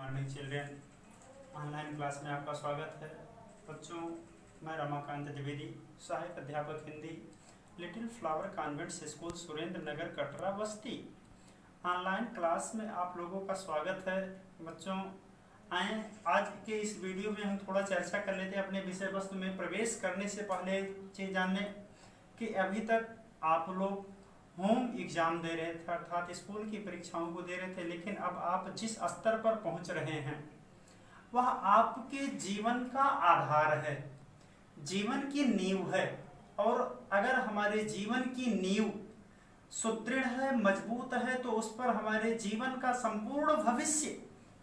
Morning children online class में आपका स्वागत है। बच्चों, मैं रमाकांत द्विवेदी, सहायक अध्यापक Hindi, little flower convent school Surendra Nagar Katra Basti. Online class में आप लोगों का स्वागत है। बच्चों, आए आज के इस वीडियो में हम थोड़ा चर्चा कर लेते हैं अपने विषय वस्तु में प्रवेश करने से पहले चीज़ जानने कि अभी तक आप लोग होम एग्जाम दे रहे थे, अर्थात स्कूल की परीक्षाओं को दे रहे थे, लेकिन अब आप जिस स्तर पर पहुंच रहे हैं वह आपके जीवन का आधार है, जीवन की नींव है। और अगर हमारे जीवन की नींव सुदृढ़ है, मजबूत है, तो उस पर हमारे जीवन का संपूर्ण भविष्य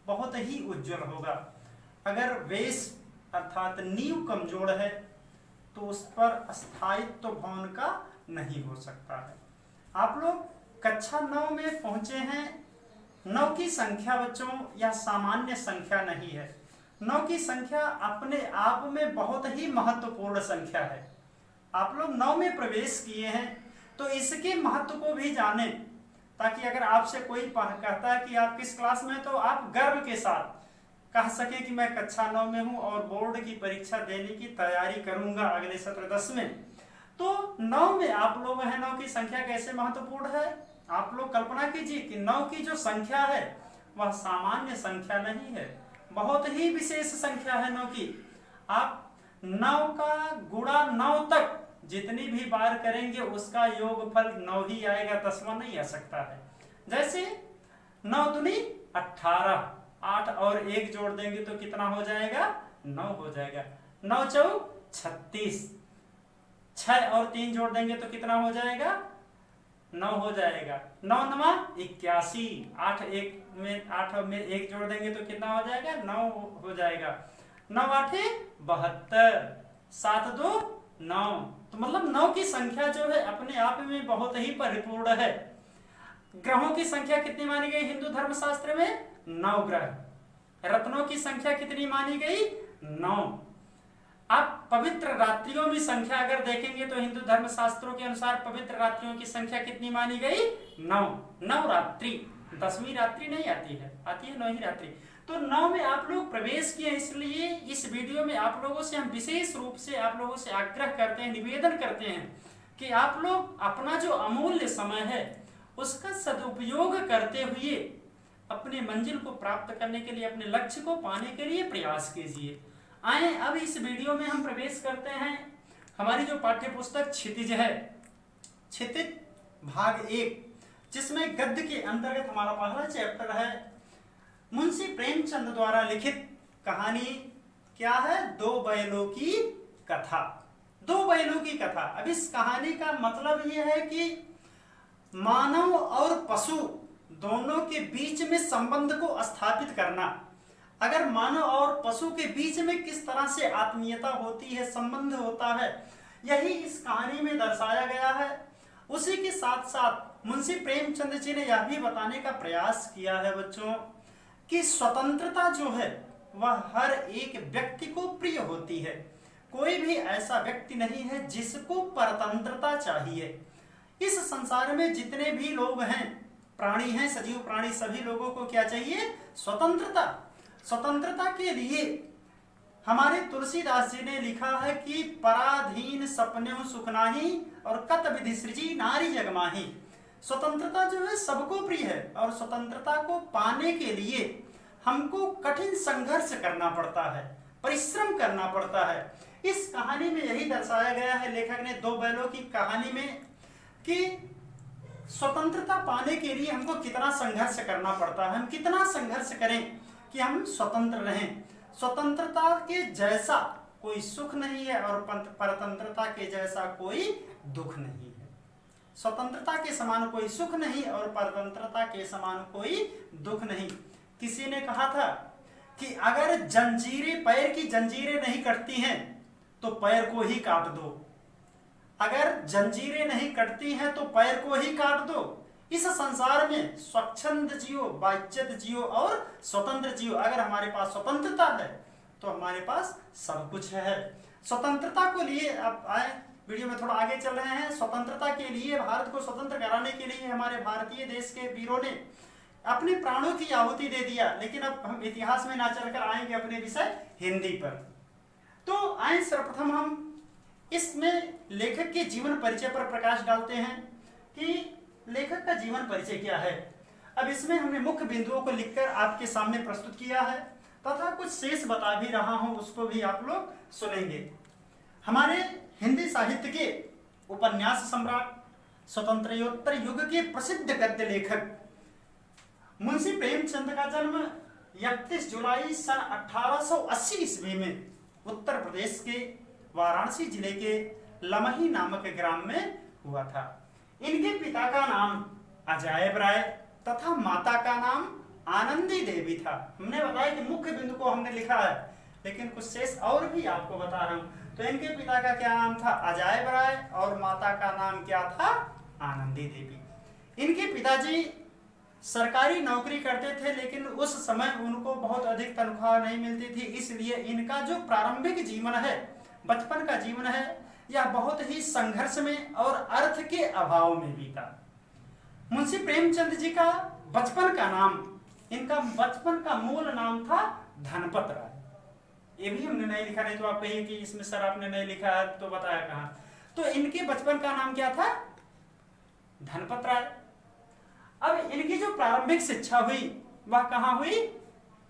बहुत ही उज्जवल होगा। अगर बेस अर्थात नींव कमजोर है तो उस पर स्थायित्व भवन का नहीं हो सकता है। आप लोग कक्षा 9 में पहुंचे हैं। 9 की संख्या बच्चों यह सामान्य संख्या नहीं है। 9 की संख्या अपने आप में बहुत ही महत्वपूर्ण संख्या है। आप लोग 9 में प्रवेश किए हैं तो इसके महत्व को भी जानें, ताकि अगर आपसे कोई कहता है कि आप किस क्लास में, तो आप गर्व के साथ कह सके कि मैं कक्षा 9 में हूं और बोर्ड की परीक्षा देने की तैयारी करूंगा अगले सत्र 10 में। तो 9 में आप लोग हैं। 9 की संख्या कैसे महत्वपूर्ण है, आप लोग कल्पना कीजिए कि 9 की जो संख्या है वह सामान्य संख्या नहीं है, बहुत ही विशेष संख्या है 9 की। आप 9 का गुणा 9 तक जितनी भी बार करेंगे उसका योगफल 9 ही आएगा, 10वां नहीं आ सकता है। जैसे 9 दूनी 18, 8 और 1 जोड़ देंगे तो कितना हो जाएगा, 9 हो जाएगा। 9 चौक 36, 6 और 3 जोड़ देंगे तो कितना हो जाएगा, 9 हो जाएगा। 9 9 81, 8 में 1 जोड़ देंगे तो कितना हो जाएगा, 9 हो जाएगा। 9 8 72, 7 2 9। तो मतलब 9 की संख्या जो है अपने आप में बहुत ही परिपूर्ण है। ग्रहों की संख्या कितनी मानी गई हिंदू धर्मशास्त्र में, 9 ग्रह। रत्नों की संख्या कितनी मानी गई, 9। आप पवित्र रात्रियों में संख्या अगर देखेंगे तो हिंदू धर्म शास्त्रों के अनुसार पवित्र रात्रियों की संख्या कितनी मानी गई, 9। 9 रात्रि, 10वीं रात्रि नहीं आती है, आती है 9वीं रात्रि। तो 9 में आप लोग प्रवेश किए, इसलिए इस वीडियो में आप लोगों से हम विशेष रूप से आप लोगों से आग्रह करते हैं, निवेदन करते हैं कि आप लोग अपना जो अमूल्य समय है उसका सदुपयोग करते हुए अपने मंजिल को प्राप्त करने के लिए, अपने लक्ष्य को पाने के लिए प्रयास कीजिए। आए अब इस वीडियो में हम प्रवेश करते हैं। हमारी जो पाठ्य पुस्तक क्षितिज है, क्षितिज भाग 1, जिसमें गद्य के अंतर्गत हमारा पहला चैप्टर है मुंशी प्रेमचंद द्वारा लिखित कहानी क्या है, 2 बैलों की कथा। 2 बैलों की कथा। अब इस कहानी का मतलब यह है कि मानव और पशु दोनों के बीच में संबंध को स्थापित करना। अगर मानव और पशु के बीच में किस तरह से आत्मीयता होती है, संबंध होता है, यही इस कहानी में दर्शाया गया है। उसी के साथ साथ मुंशी प्रेमचंद जी ने यह भी बताने का प्रयास किया है बच्चों कि स्वतंत्रता जो है वह हर एक व्यक्ति को प्रिय होती है। कोई भी ऐसा व्यक्ति नहीं है जिसको परतंत्रता चाहिए। इस संसार में जितने भी लोग हैं, प्राणी हैं, सजीव प्राणी, सभी लोगों को क्या चाहिए, स्वतंत्रता। स्वतंत्रता के लिए हमारे तुलसीदास जी ने लिखा है कि पराधीन सपने सुख नाही और कत विधि सृजी नारी जगमाही। स्वतंत्रता जो है सबको प्रिय है और स्वतंत्रता को पाने के लिए हमको कठिन संघर्ष करना पड़ता है, परिश्रम करना पड़ता है। इस कहानी में यही दर्शाया गया है लेखक ने 2 बैलों की कहानी में कि स्वतंत्रता पाने के लिए हमको कितना संघर्ष करना पड़ता है, हम कितना संघर्ष करें कि हम स्वतंत्र रहें। स्वतंत्रता के जैसा कोई सुख नहीं है और परतंत्रता के जैसा कोई दुख नहीं है। स्वतंत्रता के समान कोई सुख नहीं और परतंत्रता के समान कोई दुख नहीं। किसी ने कहा था कि अगर जंजीरें, पैर की जंजीरें नहीं कटती हैं तो पैर को ही काट दो। अगर जंजीरें नहीं कटती हैं तो पैर को ही काट दो। इस संसार में स्वच्छंद जियो, बाच्यत जियो और स्वतंत्र जियो। अगर हमारे पास स्वतंत्रता है तो हमारे पास सब कुछ है। स्वतंत्रता को लिए अब आए वीडियो में थोड़ा आगे चल रहे हैं। स्वतंत्रता के लिए, भारत को स्वतंत्र कराने के लिए हमारे भारतीय देश के वीरों ने अपने प्राणों की आहुति दे दिया। लेकिन अब हम इतिहास में ना चलकर आएंगे अपने विषय हिंदी पर। तो आए सर्वप्रथम हम इसमें लेखक के जीवन परिचय पर प्रकाश डालते हैं कि लेखक का जीवन परिचय क्या है। अब इसमें हमने मुख्य बिंदुओं को लिखकर आपके सामने प्रस्तुत किया है तथा कुछ शेष बता भी रहा हूं, उसको भी आप लोग सुनेंगे। हमारे हिंदी साहित्य के उपन्यास सम्राट, स्वतंत्रयोत्तर युग के प्रसिद्ध गद्य लेखक मुंशी प्रेमचंद का जन्म 31 जुलाई सन 1880 ईस्वी में उत्तर प्रदेश के वाराणसी जिले के लमही नामक ग्राम में हुआ था। इनके पिता का नाम अजायब राय तथा माता का नाम आनंदी देवी था। हमने बताया कि मुख्य बिंदु को हमने लिखा है, लेकिन कुछ शेष और भी आपको बता रहा हूं। तो इनके पिता का क्या नाम था? अजायब राय, और माता का नाम क्या था? आनंदी देवी। इनके पिताजी सरकारी नौकरी करते थे, लेकिन उस समय उनको बहुत अधिक तनख्वाह नहीं मिलती थी, इसलिए इनका जो प्रारंभिक जीवन है, बचपन का जीवन है, यह बहुत ही संघर्ष में और अर्थ के अभाव में बीता। मुंशी प्रेमचंद जी का बचपन का नाम, इनका बचपन का मूल नाम था धनपत राय। ये भी हमने नहीं लिखा, नहीं तो आप कहिए कि इसमें सर आपने नहीं लिखा है तो बताया कहां। तो इनके बचपन का नाम क्या था? धनपत राय। अब इनकी जो प्रारंभिक शिक्षा हुई वह कहां हुई?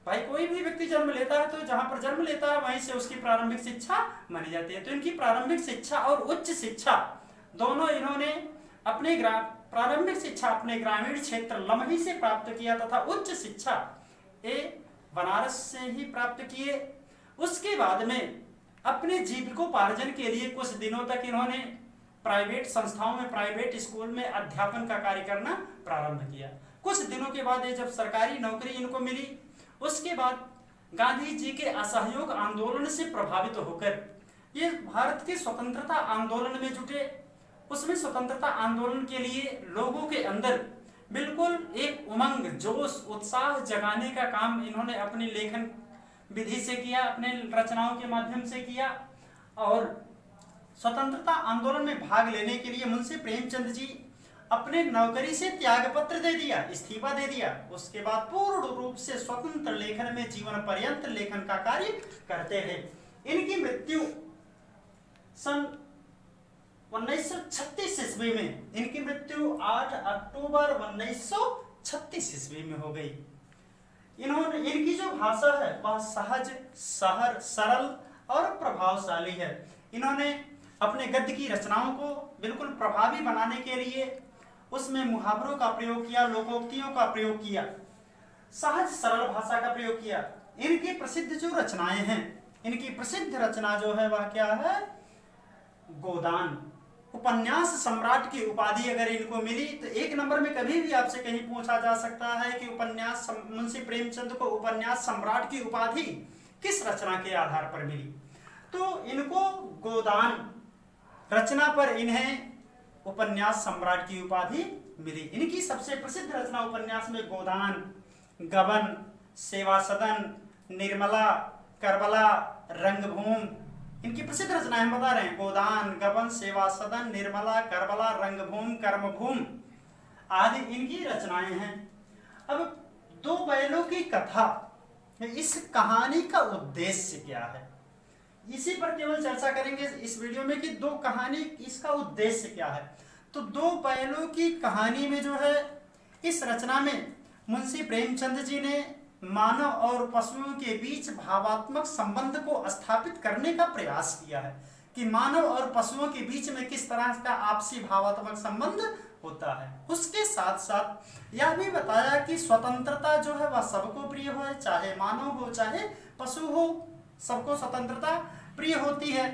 भाई कोई भी व्यक्ति जन्म लेता है तो जहां पर जन्म लेता है वहीं से उसकी प्रारंभिक शिक्षा मानी जाती है। तो इनकी प्रारंभिक शिक्षा और उच्च शिक्षा दोनों इन्होंने अपने प्रारंभिक शिक्षा अपने ग्रामीण क्षेत्र लमही से प्राप्त किया तथा उच्च शिक्षा बनारस से ही प्राप्त किए। उसके बाद में अपने जीविकोपार्जन के लिए कुछ दिनों तक इन्होंने प्राइवेट संस्थाओं में, प्राइवेट स्कूल में अध्यापन का कार्य करना प्रारंभ किया। कुछ दिनों के बाद ये जब सरकारी नौकरी इनको मिली, उसके बाद गांधी जी के असहयोग आंदोलन से प्रभावित होकर ये भारत के स्वतंत्रता आंदोलन में जुटे। उसमें स्वतंत्रता आंदोलन के लिए लोगों के अंदर बिल्कुल एक उमंग, जोश, उत्साह जगाने का काम इन्होंने अपनी लेखन विधि से किया, अपने रचनाओं के माध्यम से किया। और स्वतंत्रता आंदोलन में भाग लेने के लिए मुंशी प्रेमचंद जी अपने नौकरी से त्यागपत्र दे दिया, इस्तीफा दे दिया। उसके बाद पूर्ण रूप से स्वतंत्र लेखन में जीवन पर्यंत लेखन का कार्य करते रहे। इनकी मृत्यु सन 1936 ईस्वी में, इनकी मृत्यु 8 अक्टूबर 1936 ईस्वी में हो गई। इनकी जो भाषा है वह सहज, सरल और प्रभावशाली है। इन्होंने अपने गद्य की रचनाओं को बिल्कुल प्रभावी बनाने के लिए उसमें मुहावरों का प्रयोग किया, लोकोक्तियों का प्रयोग किया, सहज सरल भाषा का प्रयोग किया। इनकी प्रसिद्ध जो रचनाएं हैं, इनकी प्रसिद्ध रचना जो है वह क्या है? गोदान। उपन्यास सम्राट की उपाधि अगर इनको मिली तो एक नंबर में कभी भी आपसे कहीं पूछा जा सकता है कि उपन्यास मुंशी प्रेमचंद को उपन्यास सम्राट की उपाधि किस रचना के आधार पर मिली? तो इनको गोदान रचना पर इन्हें उपन्यास सम्राट की उपाधि मिली। इनकी सबसे प्रसिद्ध रचना उपन्यास में गोदान, गबन, सेवा सदन, निर्मला, करबला, रंगभूमि, इनकी प्रसिद्ध रचनाएं हम बता रहे हैं। गोदान, गबन, सेवा सदन, निर्मला, करबला, रंगभूमि, कर्मभूमि आदि इनकी रचनाएं हैं। अब दो बैलों की कथा, इस कहानी का उद्देश्य क्या है, इसी पर केवल चर्चा करेंगे इस वीडियो में कि दो कहानी, इसका उद्देश्य क्या है। तो दो बैलों की कहानी में जो है, इस रचना में मुंशी प्रेमचंद जी ने मानव और पशुओं के बीच भावात्मक संबंध को स्थापित करने का प्रयास किया है कि मानव और पशुओं के बीच में किस तरह का आपसी भावात्मक संबंध होता है। उसके साथ साथ यह भी बताया कि स्वतंत्रता जो है वह सबको प्रिय हो, चाहे मानव हो चाहे पशु हो, सबको स्वतंत्रता प्रिय होती है।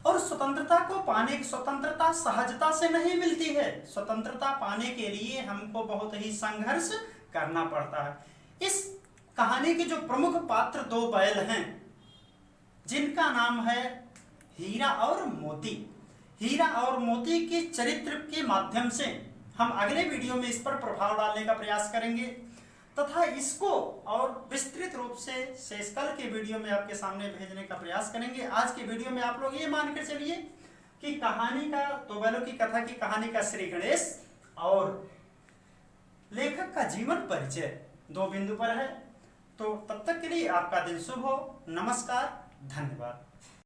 और स्वतंत्रता को पाने की, स्वतंत्रता सहजता से नहीं मिलती है। स्वतंत्रता पाने के लिए हमको बहुत ही संघर्ष करना पड़ता है। इस कहानी के जो प्रमुख पात्र दो बैल हैं, जिनका नाम है हीरा और मोती। हीरा और मोती के चरित्र के माध्यम से हम अगले वीडियो में इस पर प्रभाव डालने का प्रयास करेंगे तथा इसको और विस्तृत रूप से शेषकाल के वीडियो में आपके सामने भेजने का प्रयास करेंगे। आज के वीडियो में आप लोग ये मानकर चलिए कि कहानी का, दो बैलों की कथा की कहानी का श्री गणेश और लेखक का जीवन परिचय 2 बिंदु पर है। तो तब तक के लिए आपका दिन शुभ हो। नमस्कार, धन्यवाद।